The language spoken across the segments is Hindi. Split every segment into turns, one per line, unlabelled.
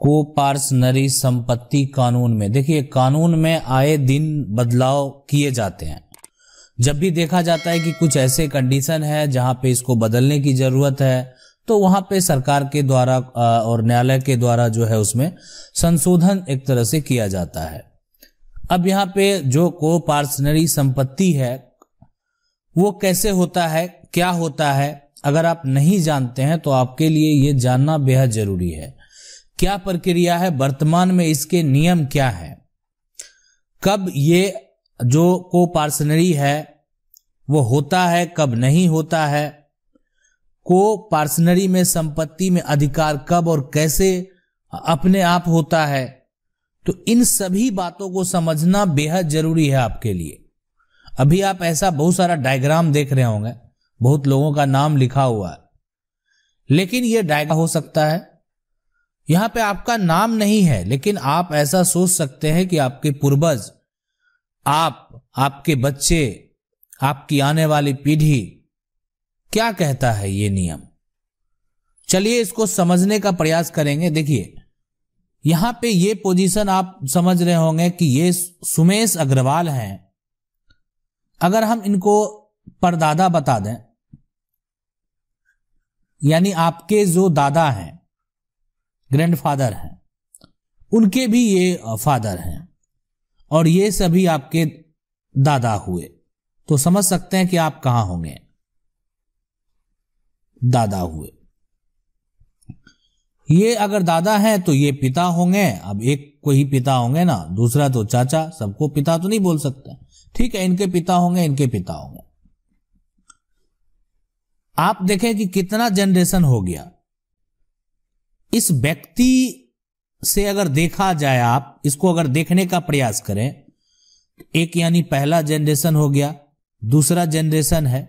कोपार्सनरी संपत्ति कानून में देखिए, कानून में आए दिन बदलाव किए जाते हैं। जब भी देखा जाता है कि कुछ ऐसे कंडीशन है जहां पे इसको बदलने की जरूरत है, तो वहां पे सरकार के द्वारा और न्यायालय के द्वारा जो है उसमें संशोधन एक तरह से किया जाता है। अब यहाँ पे जो कोपार्सनरी संपत्ति है वो कैसे होता है, क्या होता है, अगर आप नहीं जानते हैं तो आपके लिए ये जानना बेहद जरूरी है। क्या प्रक्रिया है, वर्तमान में इसके नियम क्या है, कब ये जो कोपार्सनरी है वो होता है, कब नहीं होता है, कोपार्सनरी में संपत्ति में अधिकार कब और कैसे अपने आप होता है, तो इन सभी बातों को समझना बेहद जरूरी है आपके लिए। अभी आप ऐसा बहुत सारा डायग्राम देख रहे होंगे, बहुत लोगों का नाम लिखा हुआ है, लेकिन यह डायग्राम हो सकता है यहां पे आपका नाम नहीं है, लेकिन आप ऐसा सोच सकते हैं कि आपके पूर्वज, आप, आपके बच्चे, आपकी आने वाली पीढ़ी क्या कहता है ये नियम। चलिए इसको समझने का प्रयास करेंगे। देखिए यहां पे ये पोजीशन आप समझ रहे होंगे कि ये सुमेश अग्रवाल हैं। अगर हम इनको परदादा बता दें, यानी आपके जो दादा हैं, ग्रैंडफादर हैं, उनके भी ये फादर हैं और ये सभी आपके दादा हुए, तो समझ सकते हैं कि आप कहां होंगे, दादा हुए। ये अगर दादा हैं तो ये पिता होंगे। अब एक को ही पिता होंगे ना, दूसरा तो चाचा, सबको पिता तो नहीं बोल सकते, ठीक है, इनके पिता होंगे, इनके पिता होंगे। आप देखें कि कितना जनरेशन हो गया। इस व्यक्ति से अगर देखा जाए, आप इसको अगर देखने का प्रयास करें, एक यानी पहला जनरेशन हो गया, दूसरा जनरेशन है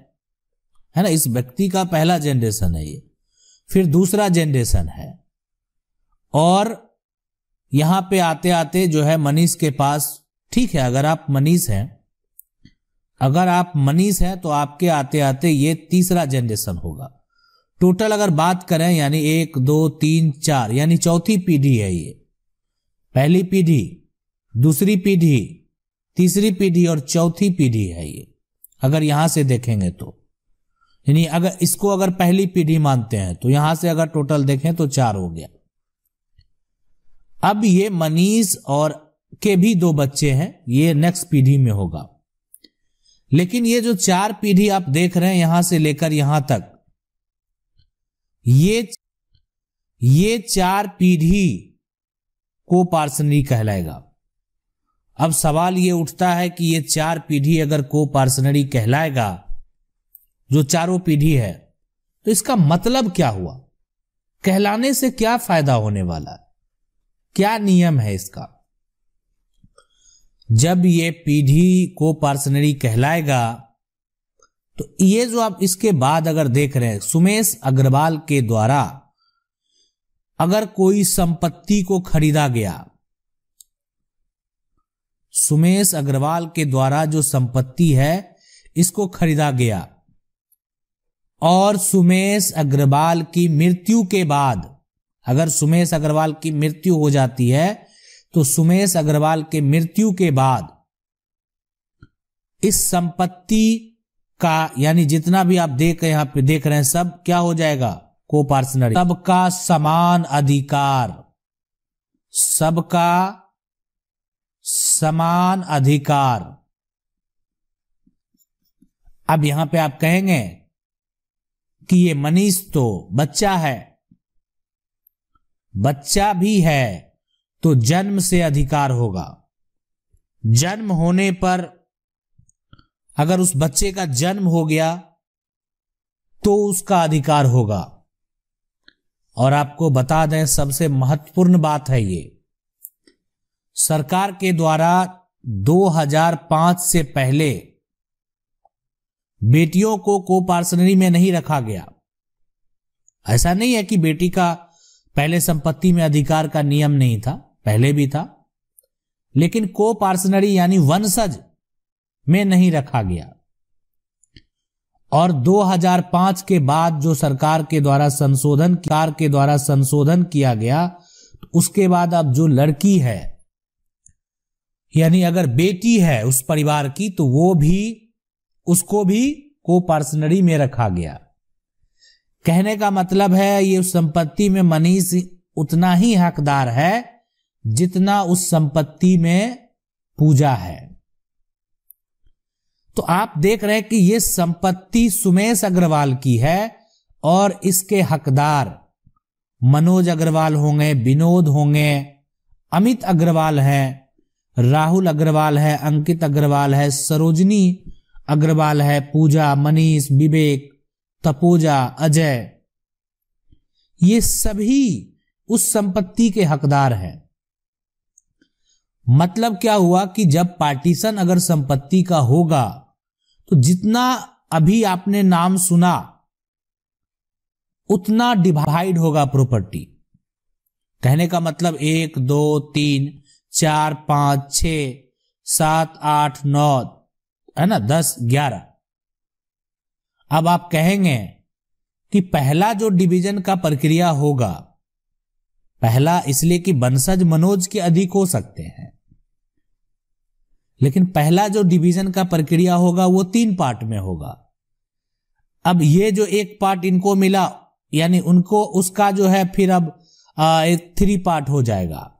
ना, इस व्यक्ति का पहला जनरेशन है ये, फिर दूसरा जनरेशन है, और यहां पे आते आते जो है मनीष के पास, ठीक है, अगर आप मनीष हैं, तो आपके आते आते ये तीसरा जनरेशन होगा। टोटल अगर बात करें यानी 1 2 3 4 यानी चौथी पीढ़ी है ये। पहली पीढ़ी, दूसरी पीढ़ी, तीसरी पीढ़ी और चौथी पीढ़ी है ये, अगर यहां से देखेंगे तो। यानी अगर इसको अगर पहली पीढ़ी मानते हैं तो यहां से अगर टोटल देखें तो 4 हो गया। अब ये मनीष और के भी 2 बच्चे हैं, ये नेक्स्ट पीढ़ी में होगा। लेकिन ये जो 4 पीढ़ी आप देख रहे हैं यहां से लेकर यहां तक, ये 4 पीढ़ी कोपार्सनरी कहलाएगा। अब सवाल ये उठता है कि ये 4 पीढ़ी अगर कोपार्सनरी कहलाएगा, जो चारों पीढ़ी है, तो इसका मतलब क्या हुआ, कहलाने से क्या फायदा होने वाला है, क्या नियम है इसका। जब ये पीढ़ी कोपार्सनरी कहलाएगा तो ये जो आप इसके बाद अगर देख रहे हैं, सुमेश अग्रवाल के द्वारा अगर कोई संपत्ति को खरीदा गया, सुमेश अग्रवाल के द्वारा जो संपत्ति है इसको खरीदा गया, और सुमेश अग्रवाल की मृत्यु के बाद, अगर सुमेश अग्रवाल की मृत्यु हो जाती है तो सुमेश अग्रवाल के मृत्यु के बाद इस संपत्ति का, यानी जितना भी आप यहां पे देख रहे हैं, सब क्या हो जाएगा, कोपार्सनरी, सबका समान अधिकार, सबका समान अधिकार। अब यहां पे आप कहेंगे कि ये मनीष तो बच्चा है, बच्चा भी है तो जन्म से अधिकार होगा। जन्म होने पर अगर उस बच्चे का जन्म हो गया तो उसका अधिकार होगा। और आपको बता दें, सबसे महत्वपूर्ण बात है ये, सरकार के द्वारा 2005 से पहले बेटियों को कोपार्सनरी में नहीं रखा गया। ऐसा नहीं है कि बेटी का पहले संपत्ति में अधिकार का नियम नहीं था, पहले भी था, लेकिन कोपार्सनरी यानी वंशज में नहीं रखा गया। और 2005 के बाद जो सरकार के द्वारा संशोधन किया गया, उसके बाद अब जो लड़की है यानी अगर बेटी है उस परिवार की तो वो भी, उसको भी को पार्सनरी में रखा गया। कहने का मतलब है ये उस संपत्ति में मनीष उतना ही हकदार है जितना उस संपत्ति में पूजा है। तो आप देख रहे हैं कि ये संपत्ति सुमेश अग्रवाल की है और इसके हकदार मनोज अग्रवाल होंगे, विनोद होंगे, अमित अग्रवाल है, राहुल अग्रवाल है, अंकित अग्रवाल है, सरोजनी अग्रवाल है, पूजा, मनीष, विवेक, तपोजा, अजय, ये सभी उस संपत्ति के हकदार हैं। मतलब क्या हुआ कि जब पार्टीशन अगर संपत्ति का होगा तो जितना अभी आपने नाम सुना उतना डिवाइड होगा प्रॉपर्टी। कहने का मतलब 1 2 3 4 5 6 7 8 9 है ना, 10 11। अब आप कहेंगे कि पहला जो डिवीजन का प्रक्रिया होगा, पहला इसलिए कि वंशज मनोज के अधिक हो सकते हैं, लेकिन पहला जो डिवीजन का प्रक्रिया होगा वो 3 पार्ट में होगा। अब ये जो एक पार्ट इनको मिला यानी उनको उसका जो है फिर अब एक 3 पार्ट हो जाएगा,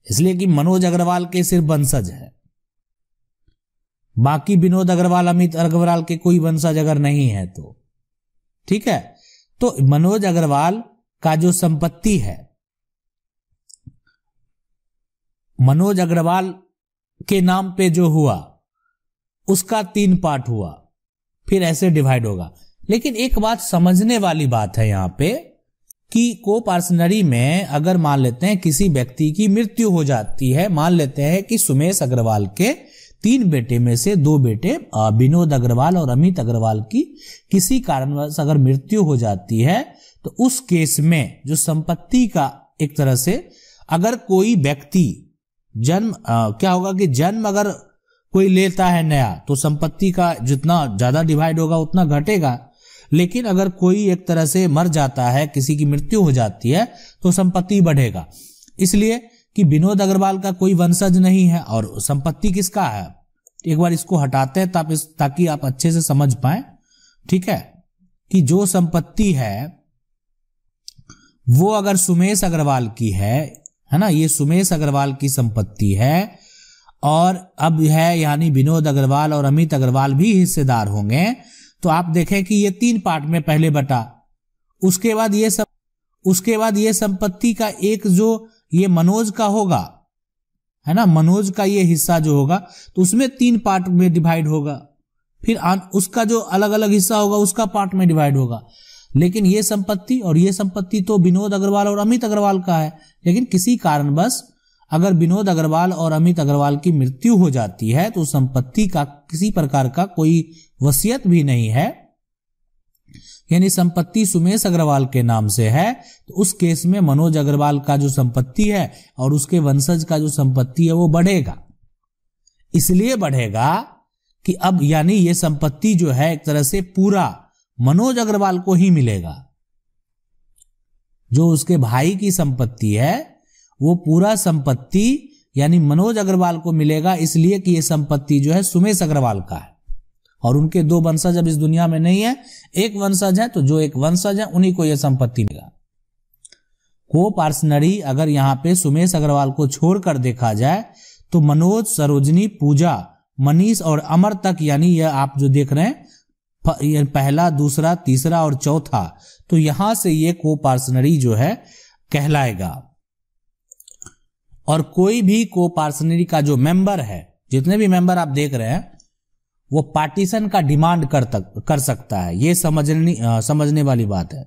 इसलिए कि मनोज अग्रवाल के सिर्फ वंशज है, बाकी विनोद अग्रवाल, अमित अग्रवाल के कोई वंशज अगर नहीं है तो ठीक है। तो मनोज अग्रवाल का जो संपत्ति है, मनोज अग्रवाल के नाम पे जो हुआ उसका 3 पार्ट हुआ, फिर ऐसे डिवाइड होगा। लेकिन एक बात समझने वाली बात है यहां पे कि को पार्सनरी में अगर मान लेते हैं किसी व्यक्ति की मृत्यु हो जाती है, मान लेते हैं कि सुमेश अग्रवाल के 3 बेटे में से 2 बेटे विनोद अग्रवाल और अमित अग्रवाल की किसी कारणवश अगर मृत्यु हो जाती है, तो उस केस में जो संपत्ति का एक तरह से अगर कोई व्यक्ति जन्म क्या होगा कि जन्म अगर कोई लेता है नया तो संपत्ति का जितना ज्यादा डिवाइड होगा उतना घटेगा, लेकिन अगर कोई एक तरह से मर जाता है, किसी की मृत्यु हो जाती है तो संपत्ति बढ़ेगा। इसलिए कि विनोद अग्रवाल का कोई वंशज नहीं है और संपत्ति किसका है, एक बार इसको हटाते हैं ताकि आप अच्छे से समझ पाए। ठीक है कि जो संपत्ति है वो अगर सुमेश अग्रवाल की है ना, ये सुमेश अग्रवाल की संपत्ति है और अब है यानी विनोद अग्रवाल और अमित अग्रवाल भी हिस्सेदार होंगे, तो आप देखें कि ये 3 पार्ट में पहले बटा, उसके बाद ये संपत्ति का एक जो ये मनोज का होगा है ना, मनोज का ये हिस्सा जो होगा तो उसमें 3 पार्ट में डिवाइड होगा, फिर उसका जो अलग अलग हिस्सा होगा उसका पार्ट में डिवाइड होगा। लेकिन ये संपत्ति और ये संपत्ति तो विनोद अग्रवाल और अमित अग्रवाल का है, लेकिन किसी कारणवश अगर विनोद अग्रवाल और अमित अग्रवाल की मृत्यु हो जाती है तो संपत्ति का किसी प्रकार का कोई वसीयत भी नहीं है, यानी संपत्ति सुमेश अग्रवाल के नाम से है, तो उस केस में मनोज अग्रवाल का जो संपत्ति है और उसके वंशज का जो संपत्ति है वो बढ़ेगा। इसलिए बढ़ेगा कि अब यानी ये संपत्ति जो है एक तरह से पूरा मनोज अग्रवाल को ही मिलेगा। जो उसके भाई की संपत्ति है वो पूरा संपत्ति यानी मनोज अग्रवाल को मिलेगा, इसलिए कि ये संपत्ति जो है सुमेश अग्रवाल का है और उनके 2 वंशज अब इस दुनिया में नहीं है, एक वंशज है, तो जो एक वंशज है उन्हीं को यह संपत्ति मिलेगा। को पार्सनरी अगर यहां पे सुमेश अग्रवाल को छोड़कर देखा जाए तो मनोज, सरोजनी, पूजा, मनीष और अमर तक, यानी यह आप जो देख रहे हैं पहला, दूसरा, तीसरा और चौथा, तो यहां से ये को पार्सनरी जो है कहलाएगा। और कोई भी को पार्सनरी का जो मेंबर है, जितने भी मेंबर आप देख रहे हैं, वो पार्टीशन का डिमांड कर सकता है, ये समझने वाली बात है।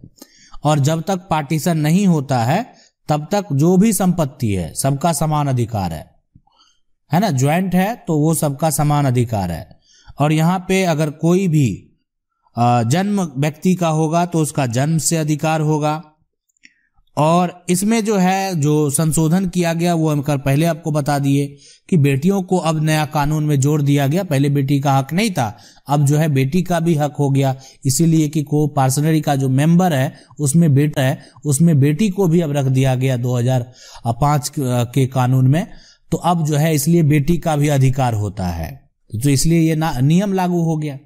और जब तक पार्टीशन नहीं होता है तब तक जो भी संपत्ति है सबका समान अधिकार है ना, ज्वाइंट है तो वो सबका समान अधिकार है। और यहां पे अगर कोई भी जन्म व्यक्ति का होगा तो उसका जन्म से अधिकार होगा, और इसमें जो है जो संशोधन किया गया वो हम पहले आपको बता दिए कि बेटियों को अब नया कानून में जोड़ दिया गया। पहले बेटी का हक नहीं था, अब जो है बेटी का भी हक हो गया, इसीलिए कि को पार्सनरी का जो मेंबर है उसमें बेटा है, उसमें बेटी को भी अब रख दिया गया 2005 के कानून में। तो अब जो है इसलिए बेटी का भी अधिकार होता है, तो इसलिए ये नियम लागू हो गया।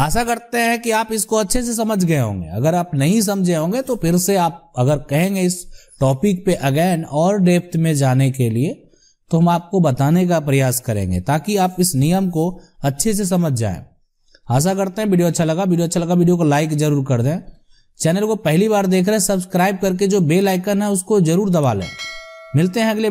आशा करते हैं कि आप इसको अच्छे से समझ गए होंगे। अगर आप नहीं समझे होंगे तो फिर से आप अगर कहेंगे इस टॉपिक पे अगेन और डेप्थ में जाने के लिए, तो हम आपको बताने का प्रयास करेंगे ताकि आप इस नियम को अच्छे से समझ जाएं। आशा करते हैं वीडियो अच्छा लगा। वीडियो को लाइक जरूर कर दें। चैनल को पहली बार देख रहे हैं, सब्सक्राइब करके जो बेल आइकन है उसको जरूर दबा लें। मिलते हैं अगले